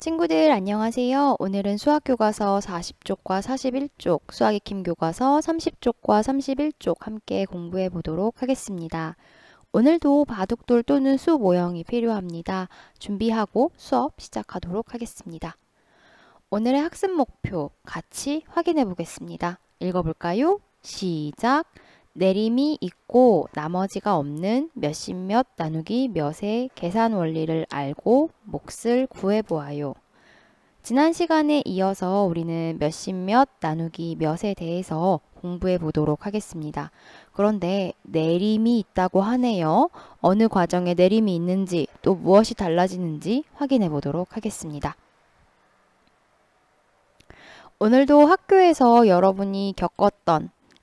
친구들 안녕하세요. 오늘은 수학교과서 40쪽과 41쪽, 수학익힘 교과서 30쪽과 31쪽 함께 공부해 보도록 하겠습니다. 오늘도 바둑돌 또는 수 모형이 필요합니다. 준비하고 수업 시작하도록 하겠습니다. 오늘의 학습 목표 같이 확인해 보겠습니다. 읽어볼까요? 시작! 내림이 있고 나머지가 없는 몇십 몇 나누기 몇의 계산 원리를 알고 몫을 구해보아요. 지난 시간에 이어서 우리는 몇십 몇 나누기 몇에 대해서 공부해 보도록 하겠습니다. 그런데 내림이 있다고 하네요. 어느 과정에 내림이 있는지 또 무엇이 달라지는지 확인해 보도록 하겠습니다. 오늘도 학교에서 여러분이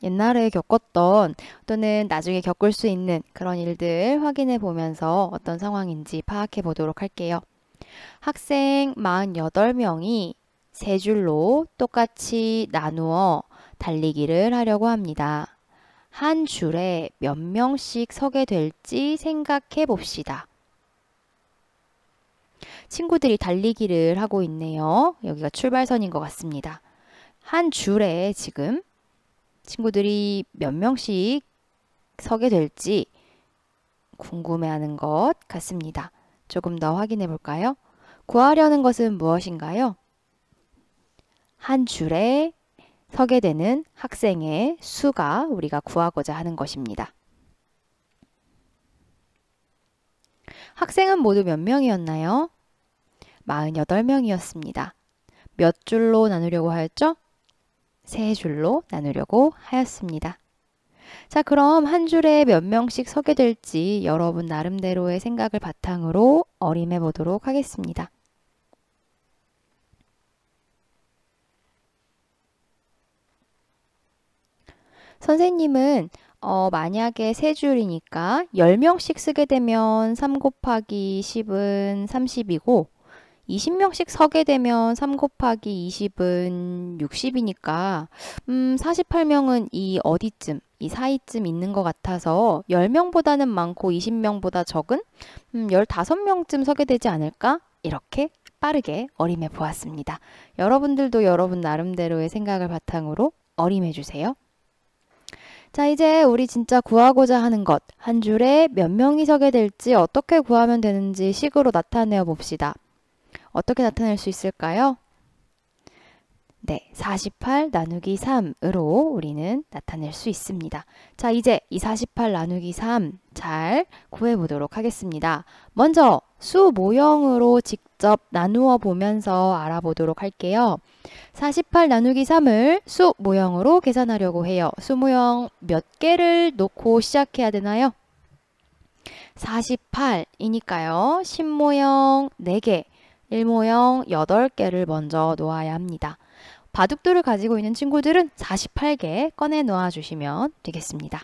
옛날에 겪었던 또는 나중에 겪을 수 있는 그런 일들 확인해 보면서 어떤 상황인지 파악해 보도록 할게요. 학생 48명이 세 줄로 똑같이 나누어 달리기를 하려고 합니다. 한 줄에 몇 명씩 서게 될지 생각해 봅시다. 친구들이 달리기를 하고 있네요. 여기가 출발선인 것 같습니다. 한 줄에 지금 친구들이 몇 명씩 서게 될지 궁금해하는 것 같습니다. 조금 더 확인해 볼까요? 구하려는 것은 무엇인가요? 한 줄에 서게 되는 학생의 수가 우리가 구하고자 하는 것입니다. 학생은 모두 몇 명이었나요? 48명이었습니다. 몇 줄로 나누려고 하였죠? 세 줄로 나누려고 하였습니다. 자, 그럼 한 줄에 몇 명씩 서게 될지 여러분 나름대로의 생각을 바탕으로 어림해 보도록 하겠습니다. 선생님은 만약에 세 줄이니까 10명씩 쓰게 되면 3 곱하기 10은 30이고 20명씩 서게 되면 3 곱하기 20은 60이니까 48명은 이 사이쯤 있는 것 같아서 10명보다는 많고 20명보다 적은 15명쯤 서게 되지 않을까? 이렇게 빠르게 어림해 보았습니다. 여러분들도 여러분 나름대로의 생각을 바탕으로 어림해 주세요. 자, 이제 우리 진짜 구하고자 하는 것, 한 줄에 몇 명이 서게 될지 어떻게 구하면 되는지 식으로 나타내어 봅시다. 어떻게 나타낼 수 있을까요? 네, 48 나누기 3으로 우리는 나타낼 수 있습니다. 자, 이제 이 48 나누기 3 잘 구해보도록 하겠습니다. 먼저 수 모형으로 직접 나누어 보면서 알아보도록 할게요. 48 나누기 3을 수 모형으로 계산하려고 해요. 수 모형 몇 개를 놓고 시작해야 되나요? 48이니까요. 10모형 4개. 1모형 8개를 먼저 놓아야 합니다. 바둑돌을 가지고 있는 친구들은 48개 꺼내 놓아 주시면 되겠습니다.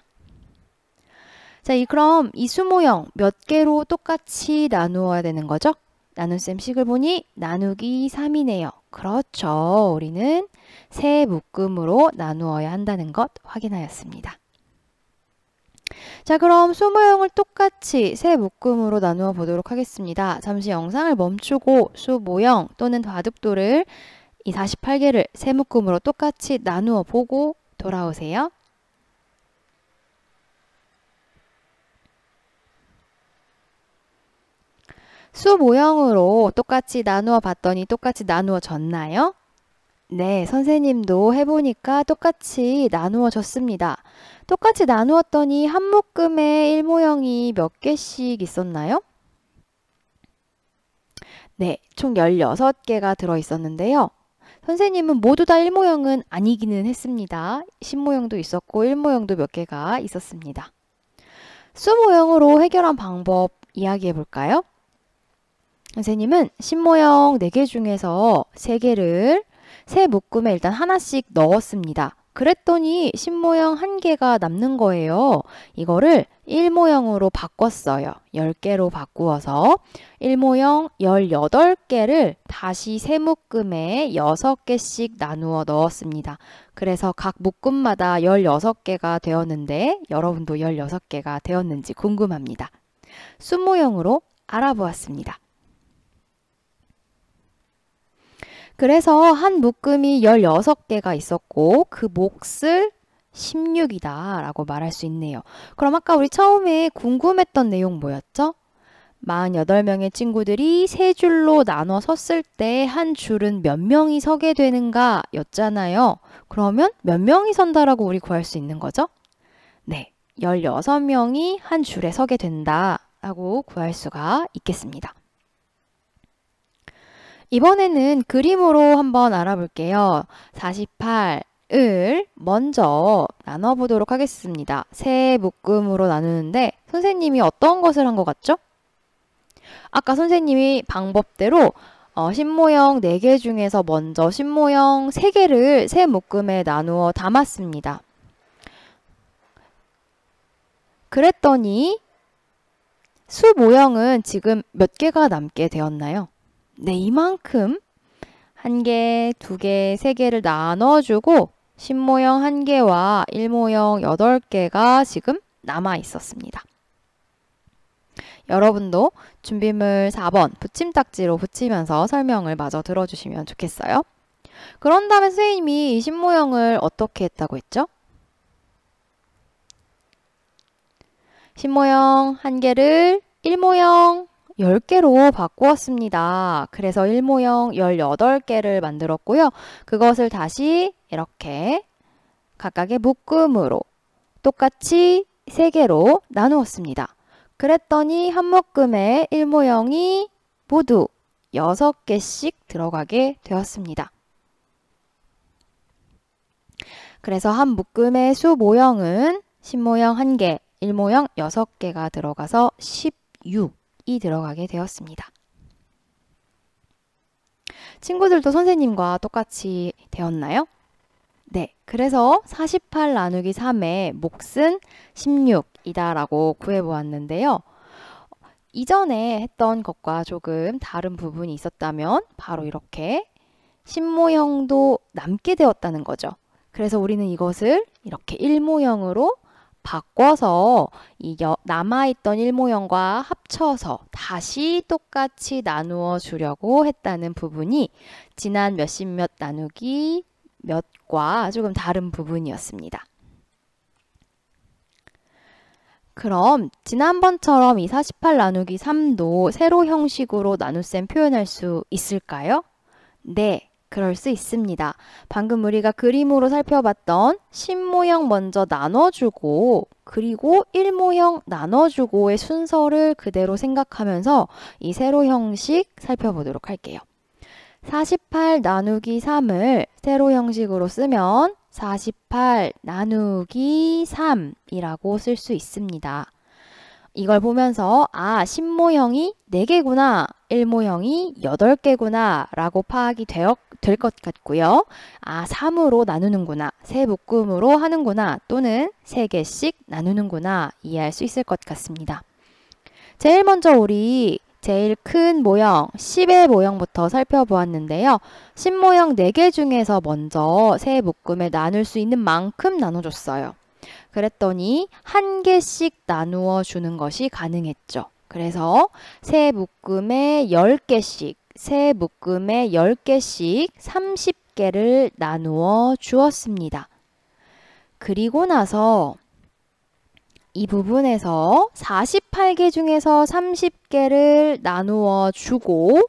자, 그럼 이 수모형 몇 개로 똑같이 나누어야 되는 거죠? 나눗셈 식을 보니 나누기 3이네요. 그렇죠. 우리는 세 묶음으로 나누어야 한다는 것 확인하였습니다. 자, 그럼 수모형을 똑같이 세 묶음으로 나누어 보도록 하겠습니다. 잠시 영상을 멈추고 수모형 또는 바둑돌을 이 48개를 세 묶음으로 똑같이 나누어 보고 돌아오세요. 수모형으로 똑같이 나누어 봤더니 똑같이 나누어졌나요? 네, 선생님도 해보니까 똑같이 나누어졌습니다. 똑같이 나누었더니 한 묶음에 1모형이 몇 개씩 있었나요? 네, 총 16개가 들어있었는데요. 선생님은 모두 다 1모형은 아니기는 했습니다. 10모형도 있었고 1모형도 몇 개가 있었습니다. 수모형으로 해결한 방법 이야기해 볼까요? 선생님은 10모형 4개 중에서 3개를 세 묶음에 일단 하나씩 넣었습니다. 그랬더니 10모형 1개가 남는 거예요. 이거를 1모형으로 바꿨어요. 10개로 바꾸어서 1모형 18개를 다시 세 묶음에 6개씩 나누어 넣었습니다. 그래서 각 묶음마다 16개가 되었는데 여러분도 16개가 되었는지 궁금합니다. 수모형으로 알아보았습니다. 그래서 한 묶음이 16개가 있었고 그 몫을 16이다 라고 말할 수 있네요. 그럼 아까 우리 처음에 궁금했던 내용 뭐였죠? 48명의 친구들이 세 줄로 나눠 섰을 때 한 줄은 몇 명이 서게 되는가 였잖아요. 그러면 몇 명이 선다라고 우리 구할 수 있는 거죠? 네, 16명이 한 줄에 서게 된다 라고 구할 수가 있겠습니다. 이번에는 그림으로 한번 알아볼게요. 48을 먼저 나눠보도록 하겠습니다. 세 묶음으로 나누는데 선생님이 어떤 것을 한 것 같죠? 아까 선생님이 방법대로 신모형 4개 중에서 먼저 신모형 3개를 세 묶음에 나누어 담았습니다. 그랬더니 수 모형은 지금 몇 개가 남게 되었나요? 네, 이만큼 1개, 2개, 3개를 나눠주고 신모형 1개와 일모형 8개가 지금 남아 있었습니다. 여러분도 준비물 4번 붙임딱지로 붙이면서 설명을 마저 들어주시면 좋겠어요. 그런 다음에 선생님이 이 신모형을 어떻게 했다고 했죠? 신모형 1개를 일모형 10개로 바꾸었습니다. 그래서 일모형 18개를 만들었고요. 그것을 다시 이렇게 각각의 묶음으로 똑같이 3개로 나누었습니다. 그랬더니 한 묶음에 일모형이 모두 6개씩 들어가게 되었습니다. 그래서 한 묶음의 수 모형은 신모형 1개, 일모형 6개가 들어가서 16이 들어가게 되었습니다. 친구들도 선생님과 똑같이 되었나요? 네, 그래서 48 나누기 3의 몫은 16이다 라고 구해보았는데요. 이전에 했던 것과 조금 다른 부분이 있었다면 바로 이렇게 신모형도 남게 되었다는 거죠. 그래서 우리는 이것을 이렇게 일모형으로 바꿔서 이 남아있던 일모형과 합쳐서 다시 똑같이 나누어 주려고 했다는 부분이 지난 몇십 나누기 몇과 조금 다른 부분이었습니다. 그럼 지난번처럼 이 48 나누기 3도 세로 형식으로 나눗셈 표현할 수 있을까요? 네, 그럴 수 있습니다. 방금 우리가 그림으로 살펴봤던 신모형 먼저 나눠주고 그리고 일모형 나눠주고의 순서를 그대로 생각하면서 이 세로 형식 살펴보도록 할게요. 48 나누기 3을 세로 형식으로 쓰면 48 나누기 3이라고 쓸 수 있습니다. 이걸 보면서 신모형이 4개구나, 일모형이 8개구나 라고 파악이 될 것 같고요. 3으로 나누는구나, 세 묶음으로 하는구나, 또는 3개씩 나누는구나 이해할 수 있을 것 같습니다. 제일 먼저 우리 제일 큰 모형 10의 모형부터 살펴보았는데요. 신모형 4개 중에서 먼저 세 묶음에 나눌 수 있는 만큼 나눠줬어요. 그랬더니 1개씩 나누어 주는 것이 가능했죠. 그래서 세 묶음에 10개씩, 세 묶음에 10개씩 30개를 나누어 주었습니다. 그리고 나서 이 부분에서 48개 중에서 30개를 나누어 주고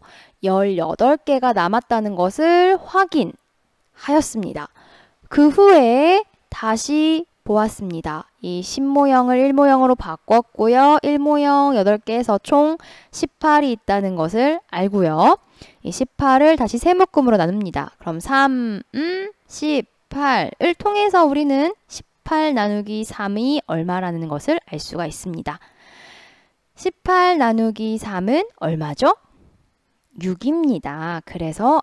18개가 남았다는 것을 확인하였습니다. 그 후에 다시 보았습니다. 이 신모형을 일모형으로 바꿨고요. 일모형 8개에서 총 18이 있다는 것을 알고요. 이 18을 다시 세 묶음으로 나눕니다. 그럼 3, 18을 통해서 우리는 18 나누기 3이 얼마라는 것을 알 수가 있습니다. 18 나누기 3은 얼마죠? 6입니다. 그래서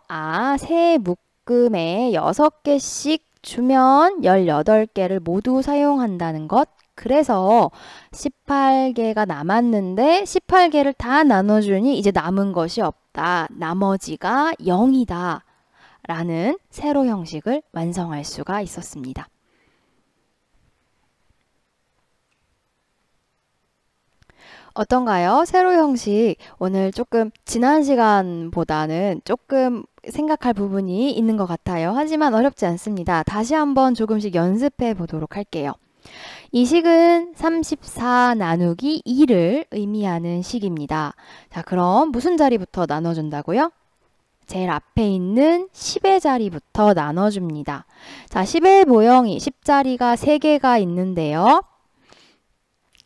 세 묶음에 6개씩 주면 18개를 모두 사용한다는 것. 그래서 18개가 남았는데 18개를 다 나눠주니 이제 남은 것이 없다. 나머지가 0이다. 라는 세로 형식을 완성할 수가 있었습니다. 어떤가요? 세로 형식 오늘 조금 지난 시간보다는 조금 생각할 부분이 있는 것 같아요. 하지만 어렵지 않습니다. 다시 한번 조금씩 연습해 보도록 할게요. 이 식은 34 나누기 2를 의미하는 식입니다. 자, 그럼 무슨 자리부터 나눠준다고요? 제일 앞에 있는 10의 자리부터 나눠줍니다. 자, 10의 모형이 10자리가 3개가 있는데요.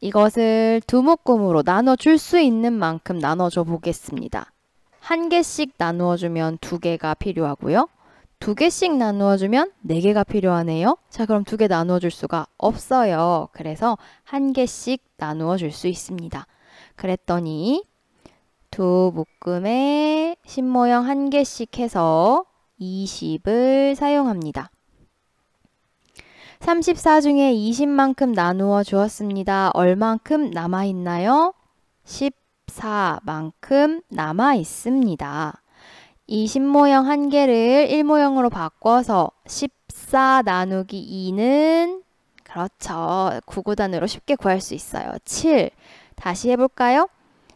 이것을 두 묶음으로 나눠줄 수 있는 만큼 나눠줘 보겠습니다. 한 개씩 나누어주면 2개가 필요하고요. 2개씩 나누어주면 4개가 필요하네요. 자, 그럼 2개 나누어줄 수가 없어요. 그래서 한 개씩 나누어줄 수 있습니다. 그랬더니 두 묶음에 10모형 한 개씩 해서 20을 사용합니다. 34 중에 20만큼 나누어 주었습니다. 얼만큼 남아 있나요? 14만큼 남아 있습니다. 이 10모형 한 개를 1모형으로 바꿔서 14 나누기 2는 그렇죠. 9구단으로 쉽게 구할 수 있어요. 7. 다시 해볼까요?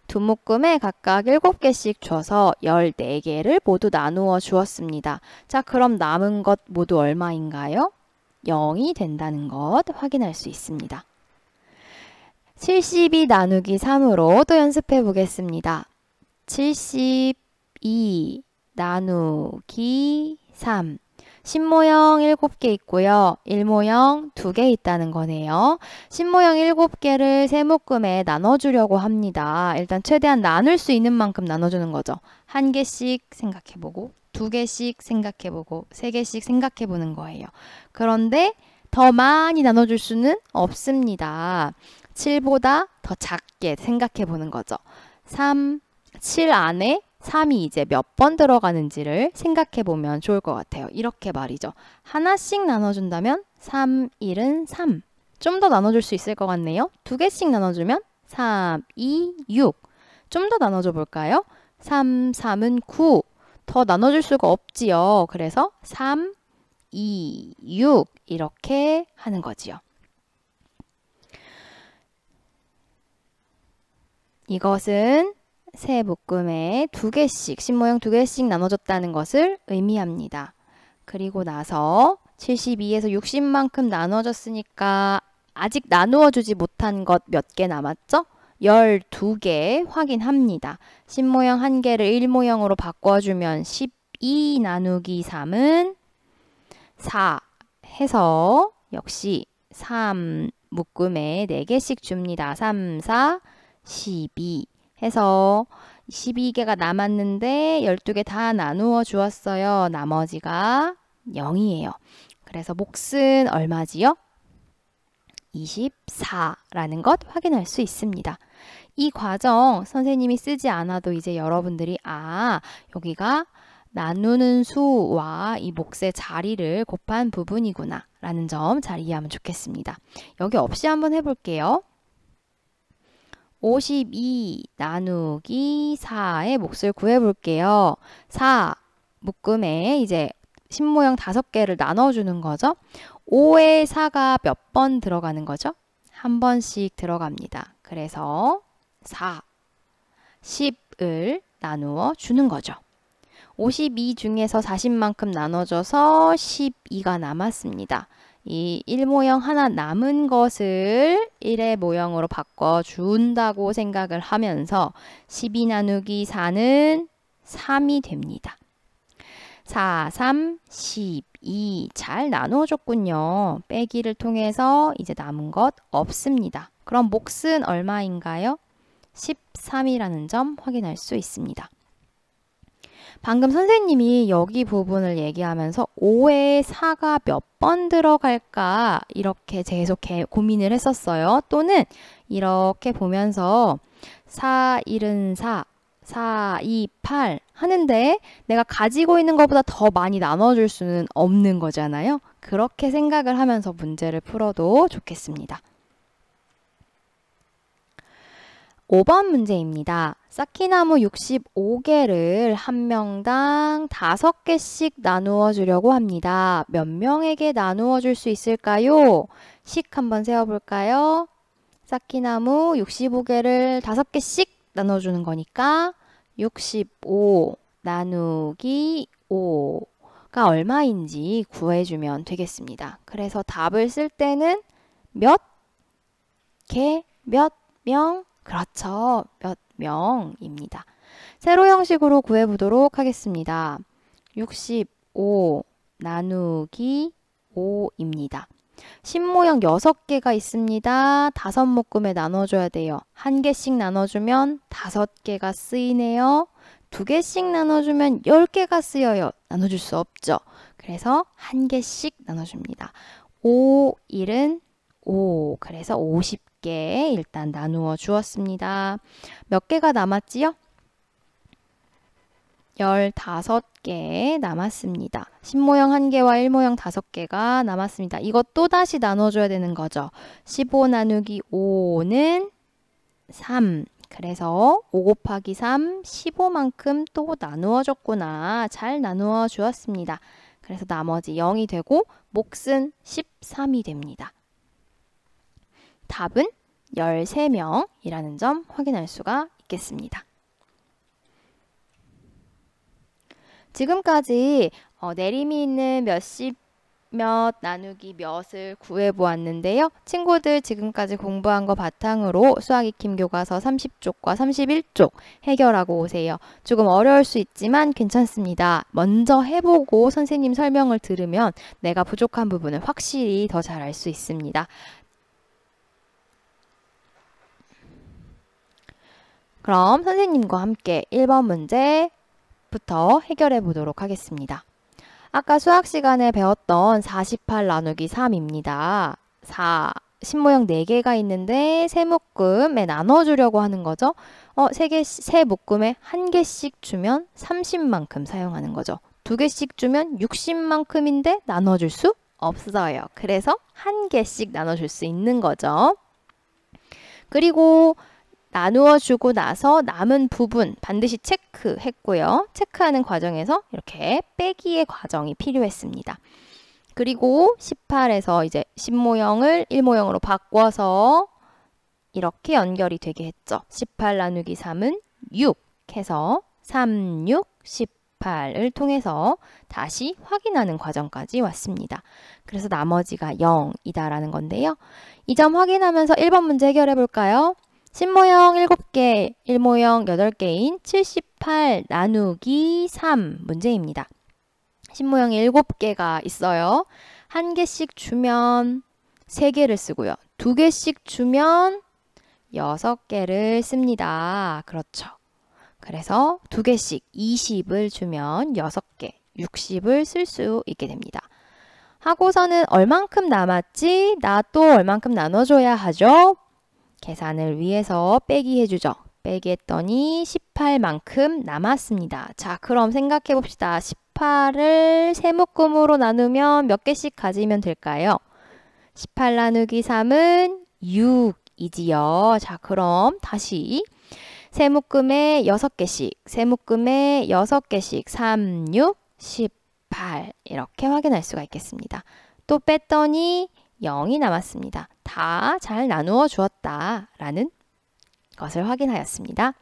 두 묶음에 각각 7개씩 줘서 14개를 모두 나누어 주었습니다. 자, 그럼 남은 것 모두 얼마인가요? 0이 된다는 것 확인할 수 있습니다. 72 나누기 3으로 또 연습해 보겠습니다. 72 나누기 3. 10모형 7개 있고요. 1모형 2개 있다는 거네요. 10모형 7개를 세 묶음에 나눠주려고 합니다. 일단 최대한 나눌 수 있는 만큼 나눠주는 거죠. 한 개씩 생각해보고 2개씩 생각해보고 3개씩 생각해보는 거예요. 그런데 더 많이 나눠줄 수는 없습니다. 7보다 더 작게 생각해보는 거죠. 7 안에 3이 이제 몇 번 들어가는지를 생각해보면 좋을 것 같아요. 이렇게 말이죠. 하나씩 나눠준다면 3, 1은 3. 좀 더 나눠줄 수 있을 것 같네요. 2개씩 나눠주면 3, 2, 6. 좀 더 나눠줘 볼까요? 3, 3은 9. 더 나눠줄 수가 없지요. 그래서 3, 2, 6 이렇게 하는 거지요. 이것은 세 묶음에 2개씩, 10모형 2개씩 나눠줬다는 것을 의미합니다. 그리고 나서 72에서 60만큼 나눠줬으니까 아직 나누어주지 못한 것 몇 개 남았죠? 12개 확인합니다. 10모형 1개를 1모형으로 바꿔주면 12 나누기 3은 4 해서 역시 3 묶음에 4개씩 줍니다. 3, 4, 12 해서 12개가 남았는데 12개 다 나누어 주었어요. 나머지가 0이에요. 그래서 몫은 얼마지요? 24라는 것 확인할 수 있습니다. 이 과정 선생님이 쓰지 않아도 이제 여러분들이 여기가 나누는 수와 이 몫의 자리를 곱한 부분이구나 라는 점 잘 이해하면 좋겠습니다. 여기 없이 한번 해볼게요. 52 나누기 4의 몫을 구해볼게요. 4 묶음에 이제 10모형 5개를 나눠주는 거죠. 5에 4가 몇 번 들어가는 거죠? 한 번씩 들어갑니다. 그래서 4, 10을 나누어 주는 거죠. 52 중에서 40만큼 나눠줘서 12가 남았습니다. 이 1모형 하나 남은 것을 1의 모형으로 바꿔준다고 생각을 하면서 12 나누기 4는 3이 됩니다. 4, 3, 12 잘 나누어줬군요. 빼기를 통해서 이제 남은 것 없습니다. 그럼 몫은 얼마인가요? 13이라는 점 확인할 수 있습니다. 방금 선생님이 여기 부분을 얘기하면서 5에 4가 몇 번 들어갈까 이렇게 계속 고민을 했었어요. 또는 이렇게 보면서 4, 1은 4, 4, 2, 8 하는데 내가 가지고 있는 것보다 더 많이 나눠줄 수는 없는 거잖아요. 그렇게 생각을 하면서 문제를 풀어도 좋겠습니다. 5번 문제입니다. 쌓기나무 65개를 한 명당 5개씩 나누어 주려고 합니다. 몇 명에게 나누어 줄 수 있을까요? 식 한번 세워볼까요? 쌓기나무 65개를 5개씩 나눠주는 거니까 65 나누기 5가 얼마인지 구해주면 되겠습니다. 그래서 답을 쓸 때는 몇 개, 몇 명? 그렇죠. 몇 명입니다. 세로 형식으로 구해보도록 하겠습니다. 65 나누기 5입니다. 신모형 6개가 있습니다. 5묶음에 나눠줘야 돼요. 1개씩 나눠주면 5개가 쓰이네요. 2개씩 나눠주면 10개가 쓰여요. 나눠줄 수 없죠. 그래서 1개씩 나눠줍니다. 5, 1은 5. 그래서 50개 일단 나누어 주었습니다. 몇 개가 남았지요? 15개 남았습니다. 신모형 1개와 1모형 5개가 남았습니다. 이것 또 다시 나눠줘야 되는 거죠. 15 나누기 5는 3. 그래서 5 곱하기 3, 15만큼 또 나누어줬구나. 잘 나누어 주었습니다. 그래서 나머지 0이 되고 몫은 13이 됩니다. 답은 13명이라는 점 확인할 수가 있겠습니다. 지금까지 내림이 있는 몇십 몇 나누기 몇을 구해보았는데요. 친구들 지금까지 공부한 거 바탕으로 수학익힘 교과서 30쪽과 31쪽 해결하고 오세요. 조금 어려울 수 있지만 괜찮습니다. 먼저 해보고 선생님 설명을 들으면 내가 부족한 부분을 확실히 더 잘 알 수 있습니다. 그럼 선생님과 함께 1번 문제부터 해결해 보도록 하겠습니다. 아까 수학 시간에 배웠던 48 나누기 3입니다. 4, 신모형 4개가 있는데 세 묶음에 나눠주려고 하는 거죠. 세 묶음에 1개씩 주면 30만큼 사용하는 거죠. 2개씩 주면 60만큼인데 나눠줄 수 없어요. 그래서 1개씩 나눠줄 수 있는 거죠. 그리고 나누어 주고 나서 남은 부분 반드시 체크했고요. 체크하는 과정에서 이렇게 빼기의 과정이 필요했습니다. 그리고 18에서 이제 신모형을 1모형으로 바꿔서 이렇게 연결이 되게 했죠. 18 나누기 3은 6 해서 3, 6, 18을 통해서 다시 확인하는 과정까지 왔습니다. 그래서 나머지가 0이다라는 건데요. 이 점 확인하면서 1번 문제 해결해 볼까요? 신모형 7개, 1모형 8개인 78 나누기 3 문제입니다. 신모형이 7개가 있어요. 1개씩 주면 3개를 쓰고요. 2개씩 주면 6개를 씁니다. 그렇죠. 그래서 2개씩 20을 주면 6개, 60을 쓸 수 있게 됩니다. 하고서는 얼만큼 남았지? 나 또 얼만큼 나눠줘야 하죠? 계산을 위해서 빼기 해주죠. 빼기 했더니 18만큼 남았습니다. 자, 그럼 생각해 봅시다. 18을 세 묶음으로 나누면 몇 개씩 가지면 될까요? 18 나누기 3은 6이지요. 자, 그럼 다시 세 묶음에 6개씩, 세 묶음에 6개씩, 3, 6, 18 이렇게 확인할 수가 있겠습니다. 또 뺐더니 0이 남았습니다. 다 잘 나누어 주었다라는 것을 확인하였습니다.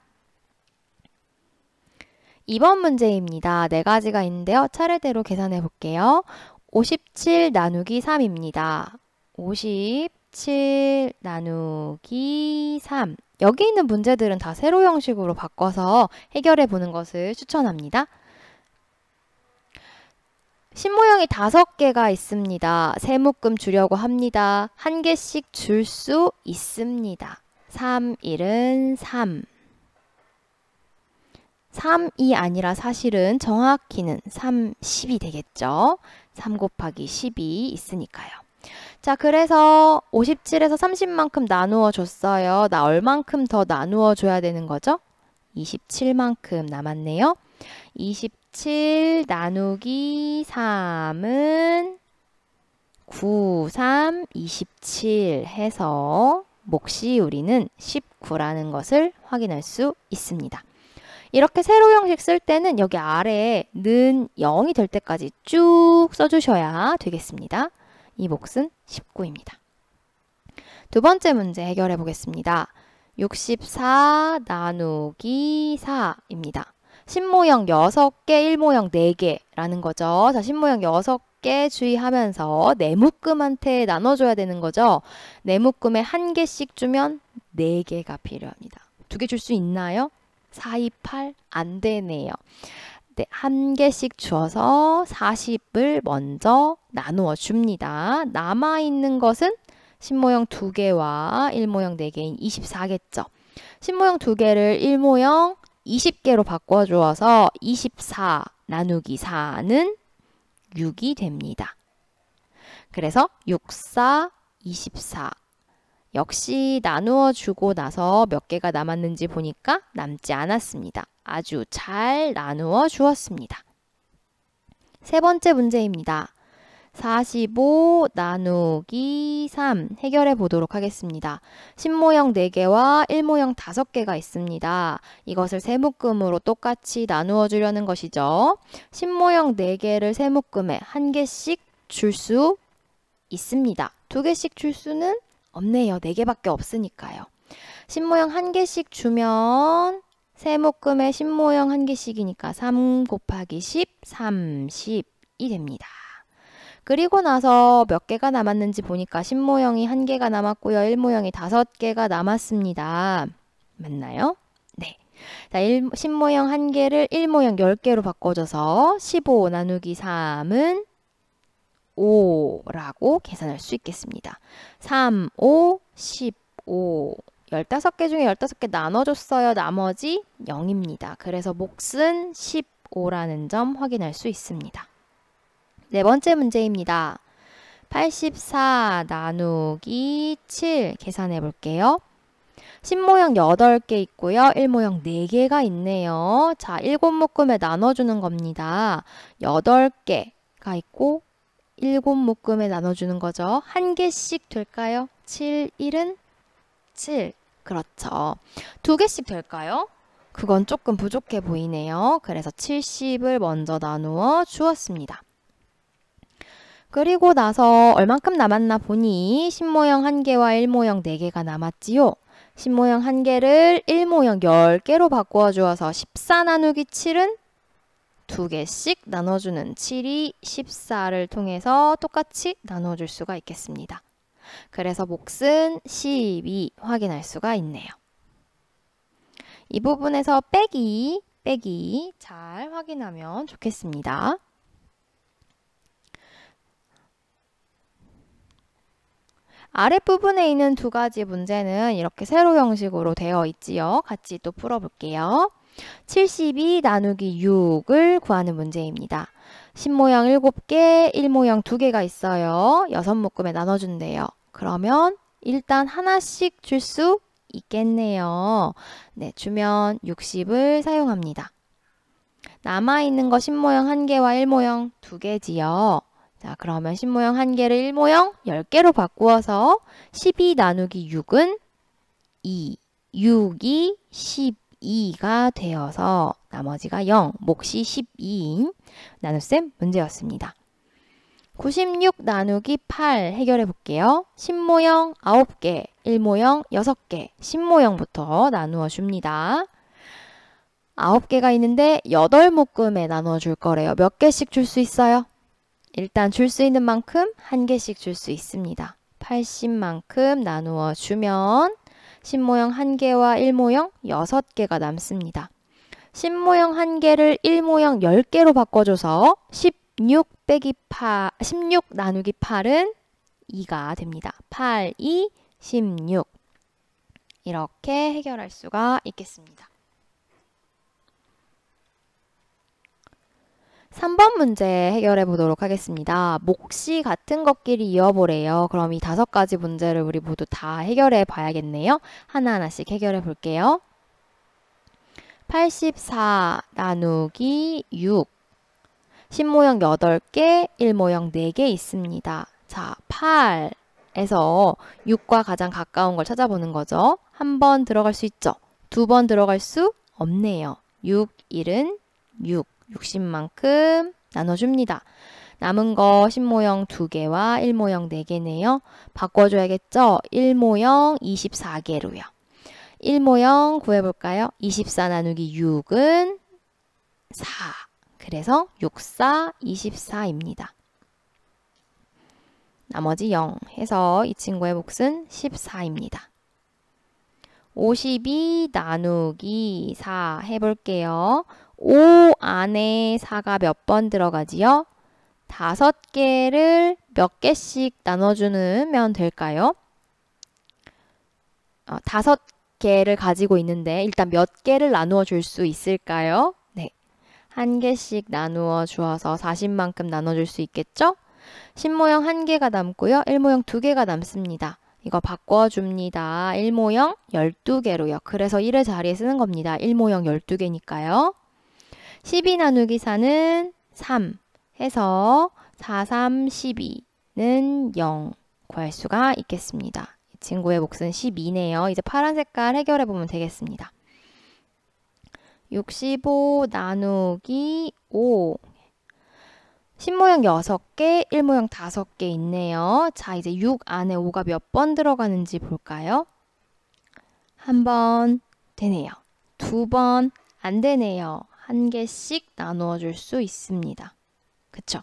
2번 문제입니다. 4가지가 있는데요. 차례대로 계산해 볼게요. 57 나누기 3입니다. 57 나누기 3. 여기 있는 문제들은 다 세로 형식으로 바꿔서 해결해 보는 것을 추천합니다. 신모형이 5개가 있습니다. 세 묶음 주려고 합니다. 1개씩 줄 수 있습니다. 3, 1은 3. 3이 아니라 사실은 정확히는 3, 10이 되겠죠. 3 곱하기 10이 있으니까요. 자, 그래서 57에서 30만큼 나누어 줬어요. 나 얼만큼 더 나누어 줘야 되는 거죠? 27만큼 남았네요. 27 나누기 3은 9, 3, 27 해서 몫이 우리는 19라는 것을 확인할 수 있습니다. 이렇게 세로 형식 쓸 때는 여기 아래에 는 0이 될 때까지 쭉 써주셔야 되겠습니다. 이 몫은 19입니다. 두 번째 문제 해결해 보겠습니다. 64 나누기 4입니다. 신모형 6개, 1모형 4개라는 거죠. 자, 신모형 6개 주의하면서 네 묶음한테 나눠줘야 되는 거죠. 네 묶음에 1개씩 주면 4개가 필요합니다. 2개 줄 수 있나요? 4, 2, 8? 안 되네요. 네, 1개씩 주어서 40을 먼저 나누어 줍니다. 남아있는 것은 신모형 2개와 1모형 4개인 24겠죠. 신모형 2개를 1모형 20개로 바꿔주어서 24 나누기 4는 6이 됩니다. 그래서 6, 4, 24. 역시 나누어 주고 나서 몇 개가 남았는지 보니까 남지 않았습니다. 아주 잘 나누어 주었습니다. 세 번째 문제입니다. 45 나누기 3 해결해 보도록 하겠습니다. 신모형 4개와 1모형 5개가 있습니다. 이것을 세묶음으로 똑같이 나누어 주려는 것이죠. 신모형 4개를 세묶음에 1개씩 줄 수 있습니다. 2개씩 줄 수는 없네요. 4개밖에 없으니까요. 신모형 1개씩 주면 세묶음에 신모형 1개씩이니까 3 곱하기 10, 30이 됩니다. 그리고 나서 몇 개가 남았는지 보니까 신모형이 1개가 남았고요. 1모형이 5개가 남았습니다. 맞나요? 네. 자, 신모형 1개를 1모형 10개로 바꿔줘서 15 나누기 3은 5라고 계산할 수 있겠습니다. 3, 5, 15. 15개 중에 15개 나눠줬어요. 나머지 0입니다. 그래서 몫은 15라는 점 확인할 수 있습니다. 네 번째 문제입니다. 84 나누기 7 계산해 볼게요. 신모형 8개 있고요. 1모형 4개가 있네요. 자, 7묶음에 나눠주는 겁니다. 8개가 있고 7묶음에 나눠주는 거죠. 1개씩 될까요? 7, 1은 7. 그렇죠. 2개씩 될까요? 그건 조금 부족해 보이네요. 그래서 70을 먼저 나누어 주었습니다. 그리고 나서 얼만큼 남았나 보니 신모형 1개와 1모형 4개가 남았지요. 신모형 1개를 1모형 10개로 바꾸어 주어서 14 나누기 7은 2개씩 나눠주는 7이 14를 통해서 똑같이 나눠줄 수가 있겠습니다. 그래서 몫은 12 확인할 수가 있네요. 이 부분에서 빼기 잘 확인하면 좋겠습니다. 아랫부분에 있는 2가지 문제는 이렇게 세로 형식으로 되어 있지요. 같이 또 풀어볼게요. 72 나누기 6을 구하는 문제입니다. 신모형 7개, 1모형 2개가 있어요. 6묶음에 나눠준대요. 그러면 일단 하나씩 줄 수 있겠네요. 네, 주면 60을 사용합니다. 남아있는 거 신모형 1개와 1모형 2개지요. 자, 그러면 신모형 1개를 1모형 10개로 바꾸어서 12 나누기 6은 2. 6이 12가 되어서 나머지가 0, 몫이 12인 나눗셈 문제였습니다. 96 나누기 8 해결해 볼게요. 신모형 9개, 1모형 6개, 신모형부터 나누어 줍니다. 9개가 있는데 8묶음에 나눠 줄 거래요. 몇 개씩 줄 수 있어요? 일단 줄 수 있는 만큼 1개씩 줄 수 있습니다. 80만큼 나누어 주면 신모형 1개와 1모형 6개가 남습니다. 신모형 1개를 1모형 10개로 바꿔줘서 16 나누기 8은 2가 됩니다. 8, 2, 16 이렇게 해결할 수가 있겠습니다. 3번 문제 해결해 보도록 하겠습니다. 몫이 같은 것끼리 이어보래요. 그럼 이 5가지 문제를 우리 모두 다 해결해 봐야겠네요. 하나하나씩 해결해 볼게요. 84 나누기 6 신모형 8개, 1모형 4개 있습니다. 자, 8에서 6과 가장 가까운 걸 찾아보는 거죠. 한 번 들어갈 수 있죠. 2번 들어갈 수 없네요. 6, 1은 6. 60만큼 나눠줍니다. 남은 거 신모형 2개와 1모형 4개네요. 바꿔줘야겠죠? 1모형 24개로요. 1모형 구해볼까요? 24 나누기 6은 4. 그래서 6, 4, 24입니다. 나머지 0 해서 이 친구의 몫은 14입니다. 52 나누기 4 해볼게요. 5 안에 4가 몇 번 들어가지요? 5개를 몇 개씩 나눠주면 될까요? 5개를 가지고 있는데 일단 몇 개를 나누어 줄 수 있을까요? 네, 1개씩 나누어 주어서 40만큼 나눠줄 수 있겠죠? 10모형 1개가 남고요. 1모형 2개가 남습니다. 이거 바꿔줍니다. 1모형 12개로요. 그래서 1의 자리에 쓰는 겁니다. 1모형 12개니까요. 12 나누기 4는 3 해서 4, 3, 12는 0 구할 수가 있겠습니다. 이 친구의 몫은 12네요. 이제 파란 색깔 해결해 보면 되겠습니다. 65 나누기 5 10모형 6개, 1모형 5개 있네요. 자, 이제 6 안에 5가 몇 번 들어가는지 볼까요? 1번 되네요. 2번 안 되네요. 1개씩 나누어 줄 수 있습니다. 그쵸?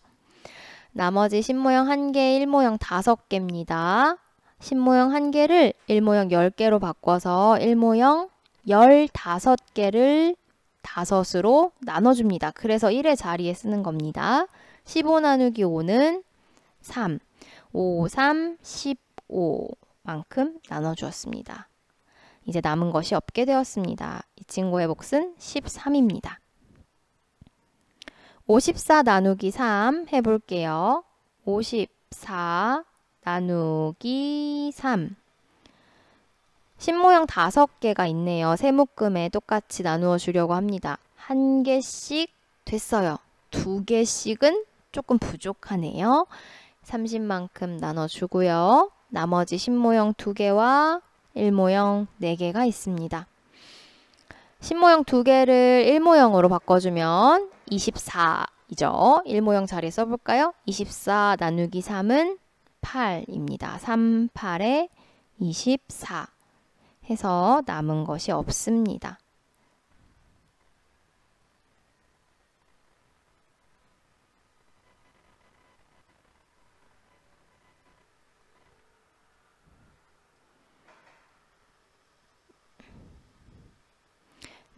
나머지 10모형 1개, 1모형 5개입니다. 10모형 1개를 1모형 10개로 바꿔서 1모형 15개를 5으로 나눠줍니다. 그래서 1의 자리에 쓰는 겁니다. 15 나누기 5는 3. 5, 3, 15만큼 나눠주었습니다. 이제 남은 것이 없게 되었습니다. 이 친구의 몫은 13입니다. 54 나누기 3 해볼게요. 54 나누기 3. 10모형 5개가 있네요. 세 묶음에 똑같이 나누어 주려고 합니다. 1개씩 됐어요. 2개씩은 조금 부족하네요. 30만큼 나눠주고요. 나머지 10모형 2개와 1모형 4개가 있습니다. 10모형 2개를 1모형으로 바꿔주면 24이죠. 1모형 자리에 써볼까요? 24 나누기 3은 8입니다. 3, 8에 24 해서 남은 것이 없습니다.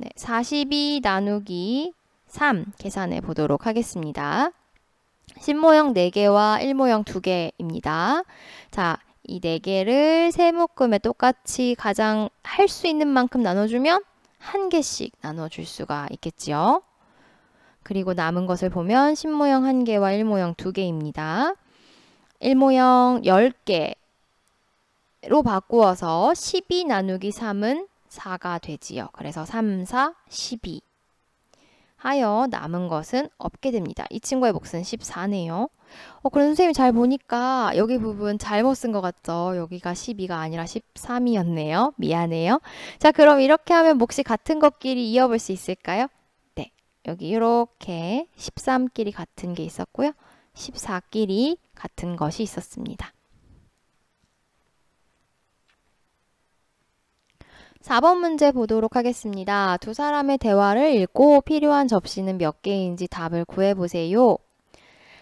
네, 42 나누기 3 계산해 보도록 하겠습니다. 10모형 4개와 1모형 2개입니다. 자, 이 4개를 세 묶음에 똑같이 가장 할 수 있는 만큼 나눠주면 1개씩 나눠줄 수가 있겠지요. 그리고 남은 것을 보면 10모형 1개와 1모형 2개입니다. 1모형 10개로 바꾸어서 12 나누기 3은 4가 되지요. 그래서 3, 4, 12 하여 남은 것은 없게 됩니다. 이 친구의 몫은 14네요. 그럼 선생님 잘 보니까 여기 부분 잘못 쓴 것 같죠? 여기가 12가 아니라 13이었네요. 미안해요. 자, 그럼 이렇게 하면 몫이 같은 것끼리 이어볼 수 있을까요? 네, 여기 이렇게 13끼리 같은 게 있었고요. 14끼리 같은 것이 있었습니다. 4번 문제 보도록 하겠습니다. 두 사람의 대화를 읽고 필요한 접시는 몇 개인지 답을 구해보세요.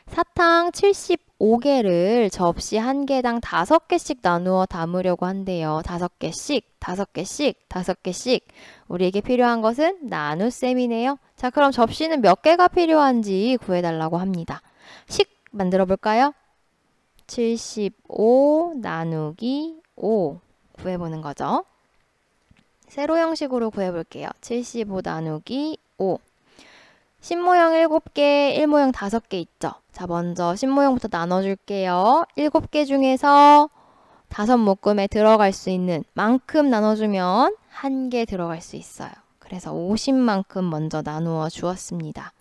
사탕 75개를 접시 1개당 5개씩 나누어 담으려고 한대요. 5개씩, 5개씩, 5개씩. 우리에게 필요한 것은 나눗셈이네요. 자, 그럼 접시는 몇 개가 필요한지 구해달라고 합니다. 식 만들어 볼까요? 75 나누기 5 구해보는 거죠. 세로 형식으로 구해볼게요. 75 나누기 5. 10모형 7개, 1모형 5개 있죠? 자, 먼저 10모형부터 나눠줄게요. 7개 중에서 5묶음에 들어갈 수 있는 만큼 나눠주면 1개 들어갈 수 있어요. 그래서 50만큼 먼저 나누어 주었습니다.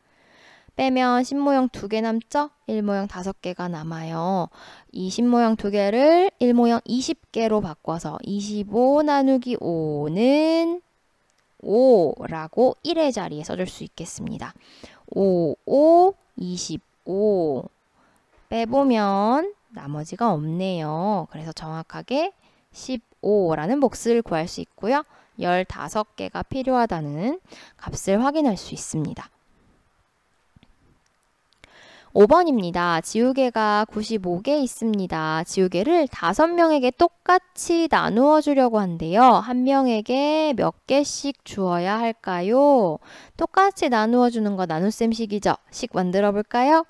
빼면 10모형 2개 남죠? 1모형 5개가 남아요. 이 10모형 2개를 1모형 20개로 바꿔서 25 나누기 5는 5라고 1의 자리에 써줄 수 있겠습니다. 5, 5, 25 빼보면 나머지가 없네요. 그래서 정확하게 15라는 몫을 구할 수 있고요. 15개가 필요하다는 값을 확인할 수 있습니다. 5번입니다. 지우개가 95개 있습니다. 지우개를 5명에게 똑같이 나누어 주려고 한대요. 한 명에게 몇 개씩 주어야 할까요? 똑같이 나누어 주는 거 나눗셈식이죠. 식 만들어 볼까요?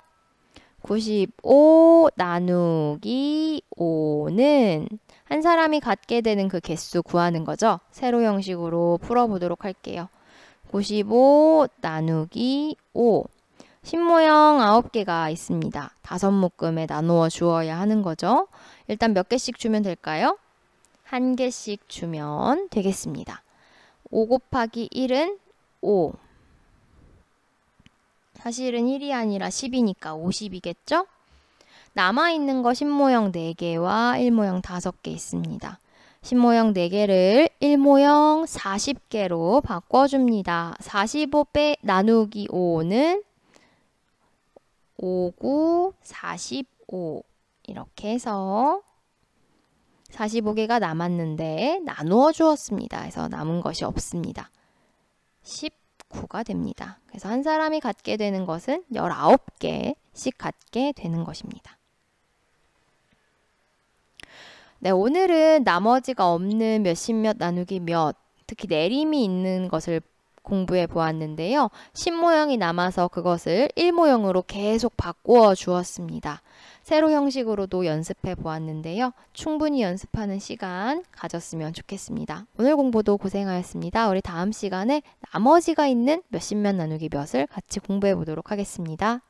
95 나누기 5는 한 사람이 갖게 되는 그 개수 구하는 거죠. 세로 형식으로 풀어보도록 할게요. 95 나누기 5. 신모형 9개가 있습니다. 5묶음에 나누어 주어야 하는 거죠. 일단 몇 개씩 주면 될까요? 한 개씩 주면 되겠습니다. 5 곱하기 1은 5. 사실은 1이 아니라 10이니까 50이겠죠? 남아있는 거 신모형 4개와 1모형 5개 있습니다. 신모형 4개를 1모형 40개로 바꿔줍니다. 45 나누기 5는 5, 9, 45 이렇게 해서 45개가 남았는데 나누어 주었습니다. 그래서 남은 것이 없습니다. 19가 됩니다. 그래서 한 사람이 갖게 되는 것은 19개씩 갖게 되는 것입니다. 네, 오늘은 나머지가 없는 몇십 나누기 몇, 특히 내림이 있는 것을 공부해 보았는데요. 신모형이 남아서 그것을 1모형으로 계속 바꾸어 주었습니다. 세로 형식으로도 연습해 보았는데요. 충분히 연습하는 시간 가졌으면 좋겠습니다. 오늘 공부도 고생하셨습니다. 우리 다음 시간에 나머지가 있는 몇십 몇 나누기 몇을 같이 공부해 보도록 하겠습니다.